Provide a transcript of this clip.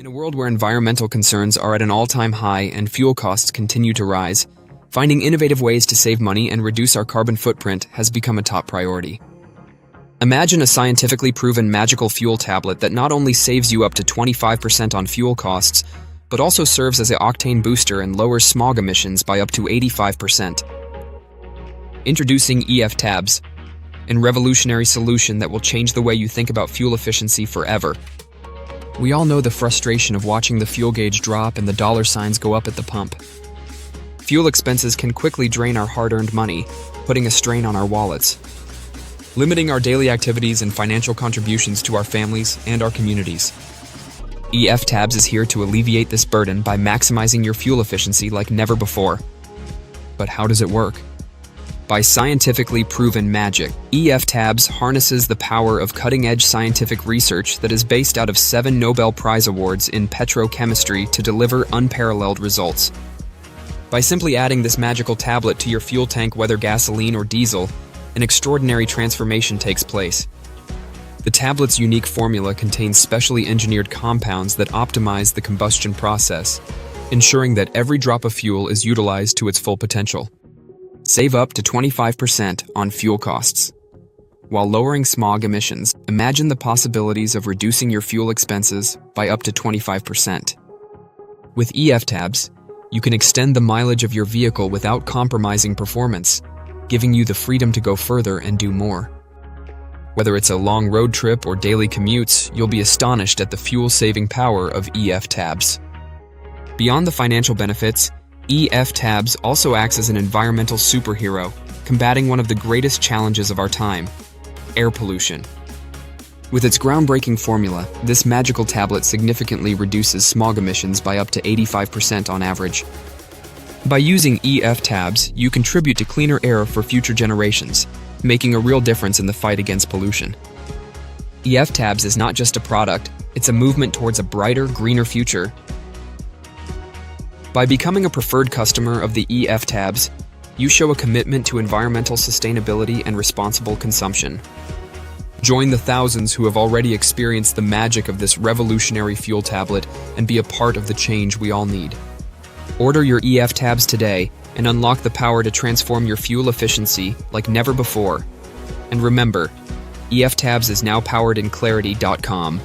In a world where environmental concerns are at an all-time high and fuel costs continue to rise, finding innovative ways to save money and reduce our carbon footprint has become a top priority. Imagine a scientifically proven magical fuel tablet that not only saves you up to 25% on fuel costs, but also serves as an octane booster and lowers smog emissions by up to 85%. Introducing EF Tabs, a revolutionary solution that will change the way you think about fuel efficiency forever. We all know the frustration of watching the fuel gauge drop and the dollar signs go up at the pump. Fuel expenses can quickly drain our hard-earned money, putting a strain on our wallets, limiting our daily activities and financial contributions to our families and our communities. EF Tabs is here to alleviate this burden by maximizing your fuel efficiency like never before. But how does it work? By scientifically proven magic, EF Tabs harnesses the power of cutting-edge scientific research that is based out of 7 Nobel Prize awards in petrochemistry to deliver unparalleled results. By simply adding this magical tablet to your fuel tank, whether gasoline or diesel, an extraordinary transformation takes place. The tablet's unique formula contains specially engineered compounds that optimize the combustion process, ensuring that every drop of fuel is utilized to its full potential. Save up to 25% on fuel costs. While lowering smog emissions, imagine the possibilities of reducing your fuel expenses by up to 25%. With EF Tabs, you can extend the mileage of your vehicle without compromising performance, giving you the freedom to go further and do more. Whether it's a long road trip or daily commutes, you'll be astonished at the fuel-saving power of EF Tabs. Beyond the financial benefits, EF Tabs also acts as an environmental superhero, combating one of the greatest challenges of our time: air pollution. With its groundbreaking formula, this magical tablet significantly reduces smog emissions by up to 85% on average. By using EF Tabs, you contribute to cleaner air for future generations, making a real difference in the fight against pollution. EF Tabs is not just a product, it's a movement towards a brighter, greener future. By becoming a preferred customer of the EF Tabs, you show a commitment to environmental sustainability and responsible consumption. Join the thousands who have already experienced the magic of this revolutionary fuel tablet and be a part of the change we all need. Order your EF Tabs today and unlock the power to transform your fuel efficiency like never before. And remember, EF Tabs is now powered in Clarity.com.